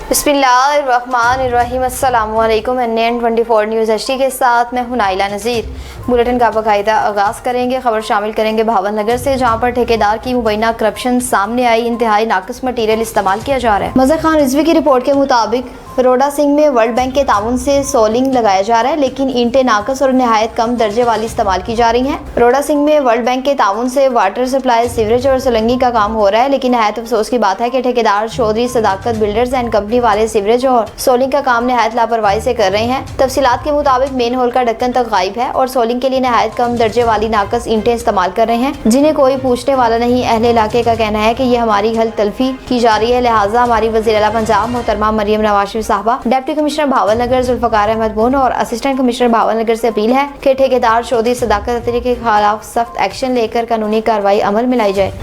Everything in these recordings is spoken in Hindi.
बिस्मिल्लाहिर्रहमानिर्रहीम। अस्सलामुअलैकुम। NN24 न्यूज़ HD के साथ मैं हूं नाइला नज़ीर। बुलेटिन का बाकायदा आगाज़ करेंगे। खबर शामिल करेंगे भावल नगर से, जहां पर ठेकेदार की मुबैना करप्शन सामने आई। इंतहाई नाक़िस मटीरियल इस्तेमाल किया जा रहा है। मज़हर खान रिजवी की रिपोर्ट के मुताबिक रोडा सिंह में वर्ल्ड बैंक के ताउन से सोलिंग लगाया जा रहा है, लेकिन ईंटें नाकस और नहायत कम दर्जे वाली इस्तेमाल की जा रही हैं। रोडा सिंह में वर्ल्ड बैंक के ताउन से वाटर सप्लाई, सीवरेज और सोलंगी का काम हो रहा है, लेकिन नहायत अफसोस की बात है कि ठेकेदार चौधरी सदाकत बिल्डर्स एंड कंपनी वाले सीवरेज और सोलिंग का काम नहायत लापरवाही से कर रहे हैं। तफसीलात के मुताबिक मेन होल का ढक्कन तक गायब है और सोलिंग के लिए नहायत कम दर्जे वाली नाकस ईंटें इस्तेमाल कर रहे हैं, जिन्हें कोई पूछने वाला नहीं। अहले इलाके का कहना है कि ये हमारी हल तलफी की जा रही है, लिहाजा हमारी वज़ीर आला पंजाब मोहतरमा मरियम नवाज शरीफ साहबा, डिप्टी कमिश्नर भावल नगर जुल्फकार अहमद बुन और असिस्टेंट कमिश्नर भावल नगर से अपील है कि ठेकेदार चौधरी सदाकत अतरी के खिलाफ सख्त एक्शन लेकर कानूनी कार्रवाई अमल में लाई जाए।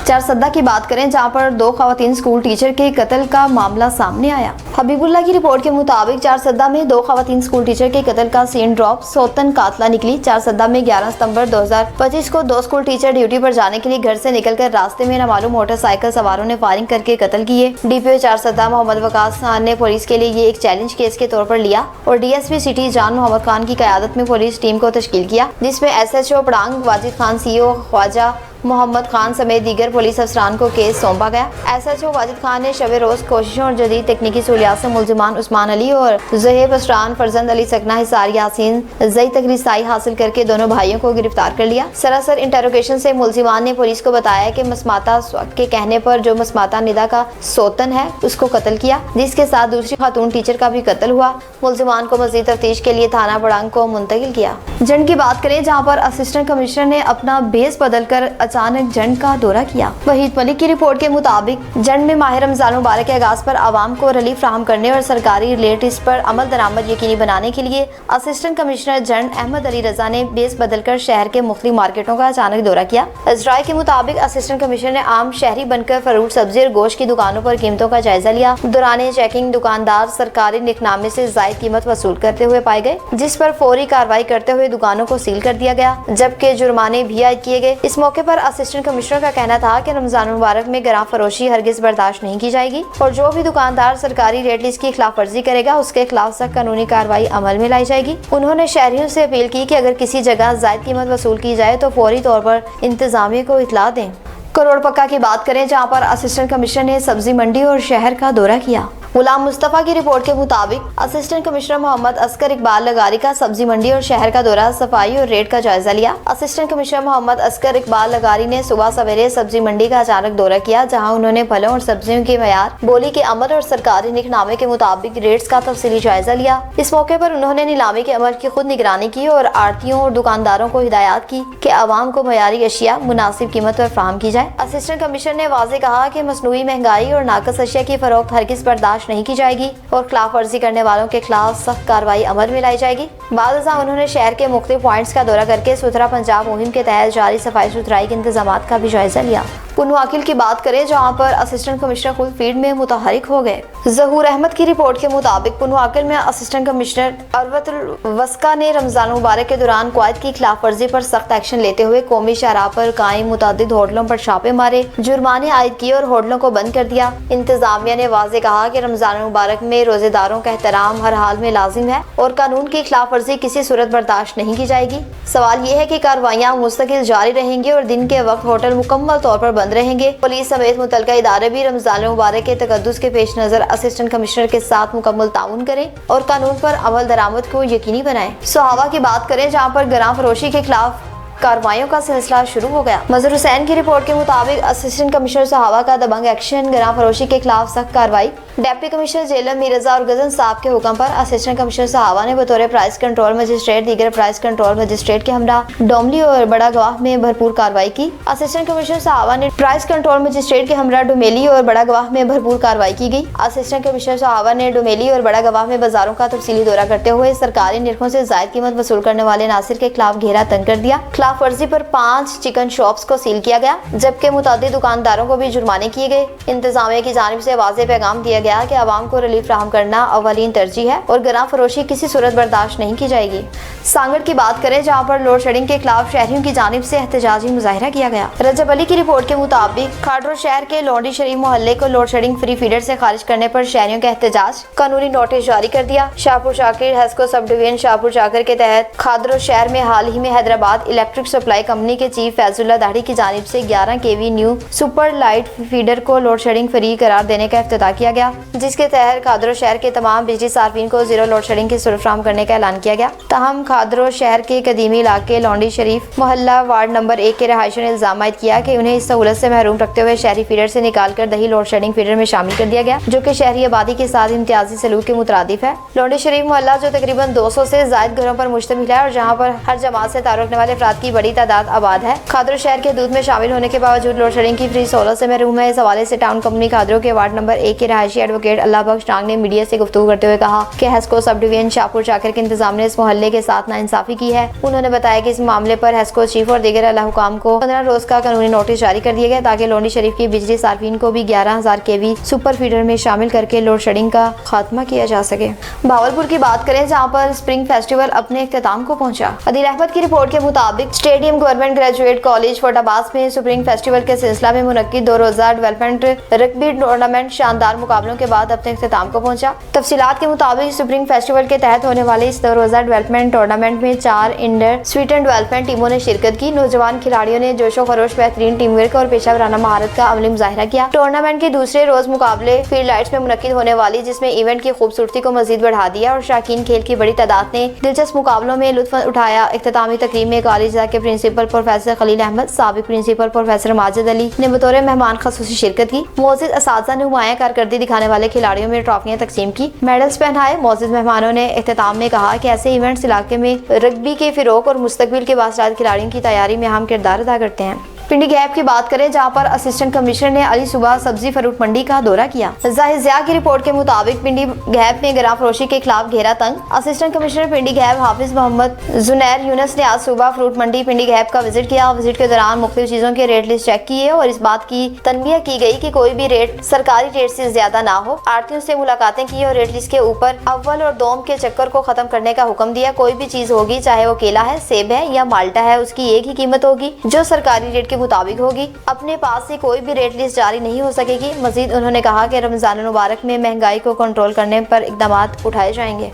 चारसद्दा की बात करें, जहां पर 2 खवातीन स्कूल टीचर के कत्ल का मामला सामने आया। हबीबुल्लाह की रिपोर्ट के मुताबिक चारसद्दा में 2 खवातीन स्कूल टीचर के कत्ल का सीन ड्रॉप सोतन कातला निकली। चारसद्दा में 11 सितंबर 2025 को 2 स्कूल टीचर ड्यूटी पर जाने के लिए घर से निकलकर रास्ते में नामालूम मोटरसाइकिल सवारों ने फायरिंग करके कत्ल किए। DPO चारसद्दा मोहम्मद वकास खान ने पुलिस के लिए ये एक चैलेंज केस के तौर पर लिया और DSP सिटी जान मोहम्मद खान की क़यादत में पुलिस टीम को तश्कील किया, जिसमें SHO पड़ांग वाजिद खान, CO ख्वाजा मोहम्मद खान समेत दीगर पुलिस अफसरान को केस सौंपा गया। SHO वाजिद खान ने शब रोज कोशिशों और जदीद तकनीकी सहूलियात से मुल्जिमान उस्मान अली और ज़ुहैब असरान, फरजंद अली सकना, हिसार यासीन जई तक रिसाई हासिल करके दोनों भाइयों को गिरफ्तार कर लिया। सरासर इंटरोगेशन से मुल्जिमान ने पुलिस को बताया कि मसमाता के कहने पर जो मसमाता निदा का सोतन है उसको कत्ल किया, जिसके साथ दूसरी खातून टीचर का भी कत्ल हुआ। मुल्जिमान को मजीद तफ्तीश के लिए थाना पड़ांग को मुंतकिल किया। जंड की बात करें, जहाँ पर असिस्टेंट कमिश्नर ने अपना बेस बदल कर अचानक जंड का दौरा किया। वहीद मलिक की रिपोर्ट के मुताबिक जंड में माह रमजान मुबारक के आगाज पर आवाम को रिलीफ फ्राहम करने और सरकारी रिलेटिव्स पर अमल दरामद यकीनी बनाने के लिए असिस्टेंट कमिश्नर जंड अहमद अली रजा ने बेस बदलकर शहर के मुख्तलिफ मार्केटों का अचानक दौरा किया। इजराय के मुताबिक असिस्टेंट कमिश्नर ने आम शहरी बनकर फ्रूट, सब्जी और गोश्त की दुकानों पर कीमतों का जायजा लिया। दौरान चेकिंग दुकानदार सरकारी निकनामे से जायद कीमत वसूल करते हुए पाए गए, जिस पर फौरी कार्रवाई करते हुए दुकानों को सील कर दिया गया, जबकि जुर्माने भी आयद किए गए। इस मौके पर असिस्टेंट कमिश्नर का कहना था कि रमजान मुबारक में गराम फरोशी हरगिज बर्दाश्त नहीं की जाएगी और जो भी दुकानदार सरकारी रेट लिस्ट की खिलाफ वर्जी करेगा उसके खिलाफ सख्त कानूनी कार्रवाई अमल में लाई जाएगी। उन्होंने शहरियों से अपील की कि अगर किसी जगह जायद कीमत वसूल की जाए तो फौरी तौर पर इंतजामिया को इतला दें। करोड़ पक्का की बात करें, जहाँ पर असिस्टेंट कमिश्नर ने सब्जी मंडी और शहर का दौरा किया। गुलाम मुस्तफा की रिपोर्ट के मुताबिक असिस्टेंट कमिश्नर मोहम्मद असकर इकबाल लगारी का सब्जी मंडी और शहर का दौरा, सफाई और रेट का जायजा लिया। असिस्टेंट कमिश्नर मोहम्मद असकर इकबाल लगारी ने सुबह सवेरे सब्जी मंडी का अचानक दौरा किया, जहां उन्होंने फलों और सब्जियों के मयार, बोली के अमल और सरकारी निकनामे के मुताबिक रेट्स का तफसीली जायजा लिया। इस मौके पर उन्होंने नीलामी के अमल की खुद निगरानी की और आड़तियों और दुकानदारों को हिदायत की कि आवाम को मयारी अशिया मुनासिब कीमत पर फराहम की जाए। असिस्टेंट कमिश्नर ने वाज़ेह कहा कि मसनूई महंगाई और नाकस अशिया की फरोख्त हरगिज़ बर्दाश्त नहीं की जाएगी और खिलाफ वर्जी करने वालों के खिलाफ सख्त कार्रवाई अमल में लाई जाएगी। बाद उन्होंने शहर के मुख्तलिफ पॉइंट्स का दौरा करके सुथरा पंजाब मुहिम के तहत जारी सफाई सुथराई के इंतजामात का भी जायजा लिया। पुनवाकिल की बात करें, जहाँ पर असिस्टेंट कमिश्नर खुद फील्ड में मुतहरिक हो गए। जहूर अहमद की रिपोर्ट के मुताबिक पुनवाकिल में असिस्टेंट कमिश्नर अरवतुल वस्का ने रमजान मुबारक के दौरान क़वायद की खिलाफ वर्जी पर सख्त एक्शन लेते हुए कौमी शहरा पर कायम मुतअद्दिद होटलों पर छापे मारे, जुर्माने आयद किए और होटलों को बंद कर दिया। इंतजामिया ने वाज़ेह कहा कि रमजान मुबारक में रोजेदारों का एहतराम हर हाल में लाजिम है और कानून की खिलाफ वर्जी किसी सूरत बर्दाश्त नहीं की जाएगी। सवाल ये है कि कार्रवाइयाँ मुस्तकिल जारी रहेंगी और दिन के वक्त होटल मुकम्मल तौर पर बंद रहेंगे। पुलिस समेत मुतलका इदारे भी रमजान मुबारक के तकद्दुस के पेश नजर असिस्टेंट कमिश्नर के साथ मुकम्मल ताउन करें और कानून पर अमल दरामद को यकीनी बनाएं। सोहावा की बात करें, जहाँ पर गराम फरोशी के खिलाफ कार्रवाइयों का सिलसिला शुरू हो गया। मजहर हुसैन की रिपोर्ट के मुताबिक असिस्टेंट कमिश्नर सोहावा का दबंग एक्शन, गराम फरोशी के खिलाफ सख्त कार्रवाई। डिप्टी कमिश्नर जेलम मीरजा और गजन साहब के हुक्म पर असिस्टेंट कमिश्नर सोहावा ने बतौर प्राइस कंट्रोल मजिस्ट्रेट दीगर प्राइस कंट्रोल मजिस्ट्रेट के हमरा डोमली और बड़ा गवाह में भरपूर कार्रवाई की। असिस्टेंट कमिश्नर सोहावा ने प्राइस कंट्रोल मजिस्ट्रेट के हमरा डोमेली और बड़ा गवाह में भरपूर कार्रवाई की गई। असिस्टेंट कमिश्नर सोहावा ने डोमेली और बड़ा गवाह में बाजारों का तफसीली दौरा करते हुए सरकारी निर्खों से जायद कीमत वसूल करने वाले नासिर के खिलाफ घेरा तंग कर दिया। खिलाफ वर्जी पर 5 चिकन शॉप्स को सील किया गया, जबकि मुतादिद दुकानदारों को भी जुर्माने किए गए। इंतजामिया की जानिब से वाज़ेह पैगाम दिया गया कि आवाम को रिलीफ फ्राहम करना अवलीन तरजीह है और गरां फरोशी किसी सूरत बर्दाश्त नहीं की जाएगी। सांगड़ की बात करें जहाँ पर लोड शेडिंग के खिलाफ शहरियों की जानिब से एहतजाजी मुजाहिरा किया गया। रजब अली की रिपोर्ट के मुताबिक खाडरो शहर के लोंडी शरीफ मोहल्ले को लोड शेडिंग फ्री फीडर से खारिज करने पर शहरियों का एहतजाज, कानूनी नोटिस जारी कर दिया। Shahpur Shakir Hesco sub division Shahpur Shakir के तहत खादरो शहर में हाल ही में हैदराबाद इलेक्ट्रिक सप्लाई कंपनी के चीफ फैजुल्ला दाढ़ी की जानिब से 11 kV new super light feeder को लोड शेडिंग फ्री करार देने का इफ्तिताह किया गया, जिसके तहत खादरो शहर के तमाम बिजली सार्फिन को जीरो लोड शेडिंग की सुरफ़ फ्राहम करने का ऐलान किया गया। ताहम खादरो शहर के कदीमी इलाके लोंडी शरीफ मोहल्ला वार्ड नंबर 1 के रहायशियों ने इल्जाम आयद किया कि उन्हें इस सहूलत से महरूम रखते हुए शहरी फीडर से निकाल कर दही लोड शेडिंग फीडर में शामिल कर दिया गया, जो कि शहरी आबादी के साथ इम्तियाजी सलूक के मुतरादिफ है। लोंडी शरीफ मोहल्ला जो तकरीबन 200 से जायद घरों पर मुश्तमिल है और जहाँ पर हर जमात से ताल्लुक रखने वाले अफराद की बड़ी तादाद आबाद है, खादरो शहर के हदूद में शामिल होने के बावजूद लोड शेडिंग की फ्री सहूलत से महरूम है। इस हवाले से टाउन कंपनी खादरो के वार्ड नंबर 1 के रहायशी एडवोकेट अल्लाह बख्श टांग ने मीडिया से गुफ्तगू करते हुए कहा कि Hesco sub division Shahpur Shakir के इंतजाम ने इस मोहल्ले के साथ नाइंसाफी की है। उन्होंने बताया कि इस मामले पर हेस्को चीफ और दीगर आला हुकाम को 15 रोज का कानूनी नोटिस जारी कर दिया गया ताकि लोंडी शरीफ की बिजली सार्फिन को भी 11,000 kV सुपर फीडर में शामिल करके लोड शेडिंग का खात्मा किया जा सके। भावलपुर की बात करें जहाँ पर स्प्रिंग फेस्टिवल अपने इख्तिताम को पहुंचा। अदील अहमद की रिपोर्ट के मुताबिक स्टेडियम गवर्नमेंट ग्रेजुएट कॉलेज फोटाबाज में स्प्रिंग फेस्टिवल के सिलसिला में मुनक्किद 2 रोजा डेवलपमेंट रग्बी टूर्नामेंट शानदार मुकाबलों के बाद अपने इख्तिताम को पहुंचा। तफसीलात के मुताबिक स्प्रिंग फेस्टिवल के तहत होने वाले इस 2 रोजा डेवलपमेंट टूर्नामेंट में 4 इंडर स्वीट एंड डेवलपमेंट टीमों ने शिरकत की। नौजवान खिलाड़ियों ने जोशो खरोश, बेहतरीन टीम वर्क और पेशा वराना महारत का अमली मुजाहिरा किया। टूर्नामेंट के दूसरे रोज मुकाबले फील्ड लाइट्स में मुनक्किद होने वाली, जिसमें इवेंट की खूबसूरती को मजीद बढ़ा दिया और शाकीन खेल की बड़ी तादाद ने दिलचस्प मुकाबलों में लुत्फ उठाया। इख्तितामी तकरीब में कॉलेज के प्रिंसिपल प्रोफेसर खलील अहमद, साबिक प्रिंसिपल प्रोफेसर माजिद अली ने बतौर मेहमान खसूसी शिरकत की। मोअज़्ज़िज़ असातिज़ा ने नुमायां कारकर्दगी दिखाने वाले खिलाड़ियों में ट्रॉफियां तकसीम की, मेडल्स पहनाए। मोअज़्ज़िज़ मेहमानों ने इख्तिताम में कहा कि ऐसे इवेंट्स इलाके में रग्बी के फिरोग और मुस्तकबिल के बासरात खिलाड़ियों की तैयारी में अहम किरदार अदा करते हैं। पिंडी गैप की बात करें जहां पर असिस्टेंट कमिश्नर ने अली सुबह सब्जी फरूट मंडी का दौरा किया। जाहिर ज़िया की रिपोर्ट के मुताबिक पिंडी गैप में गरां फरोशी के खिलाफ घेरा तंग। असिस्टेंट कमिश्नर पिंडी गैप हाफिज मोहम्मद जुनैर यूनस ने आज सुबह फ्रूट मंडी पिंडी गैप का विजिट किया। विजिट के दौरान मुख्तलिफ चीजों के रेट लिस्ट चेक किए और इस बात की तनबीह की गई कि कोई भी रेट सरकारी रेट से ज्यादा ना हो। आड़तियों से मुलाकातें की और रेट लिस्ट के ऊपर अव्वल और दोम के चक्कर को खत्म करने का हुक्म दिया। कोई भी चीज होगी, चाहे वो केला है, सेब है या माल्टा है, उसकी एक ही कीमत होगी जो सरकारी रेट के मुताबिक होगी। अपने पास से कोई भी रेट लिस्ट जारी नहीं हो सकेगी। मजीद उन्होंने कहा कि रमजान मुबारक में महंगाई को कंट्रोल करने पर इकदाम उठाए जाएंगे।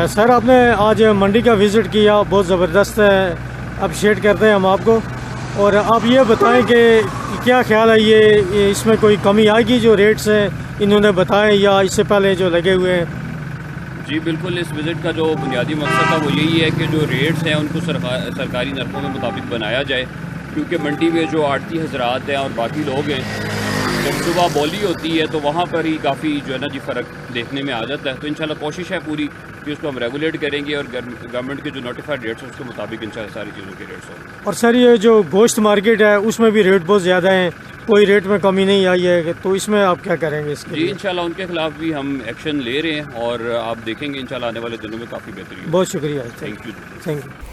सर, आपने आज मंडी का विजिट किया, बहुत ज़बरदस्त अप्रिशिएट करते हैं हम आपको। और आप ये बताएं कि क्या ख्याल है, ये इसमें कोई कमी आएगी जो रेट्स हैं इन्होंने बताए या इससे पहले जो लगे हुए हैं? जी बिल्कुल, इस विज़िट का जो बुनियादी मकसद था वो यही है कि जो रेट्स हैं उनको सरकारी नरखों के मुताबिक बनाया जाए, क्योंकि मंडी में जो आड़ती हजरात हैं और बाकी लोग हैं, जब सुबह बोली होती है तो वहाँ पर ही काफ़ी जो है ना जी फ़र्क देखने में आ जाता है। तो इंशाल्लाह कोशिश है पूरी कि उसको हम रेगुलेट करेंगे और गवर्नमेंट के जो नोटिफाइड रेट्स हैं उसके मुताबिक इंशाल्लाह सारी चीज़ों के रेट्स होंगे। और सर, ये जो गोश्त मार्केट है उसमें भी रेट बहुत ज़्यादा हैं, कोई रेट में कमी नहीं आई है, तो इसमें आप क्या करेंगे इसके जी? इंशाल्लाह उनके खिलाफ भी हम एक्शन ले रहे हैं और आप देखेंगे इंशाल्लाह आने वाले दिनों में काफ़ी बेहतरी। बहुत शुक्रिया, थैंक यू।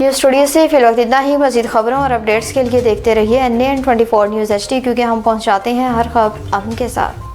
न्यूज़ स्टूडियो से फिल वक्त इतना ही। मज़ीद खबरों और अपडेट्स के लिए देखते रहिए NN24 न्यूज़ HD, क्योंकि हम पहुँचाते हैं हर खबर आपके साथ।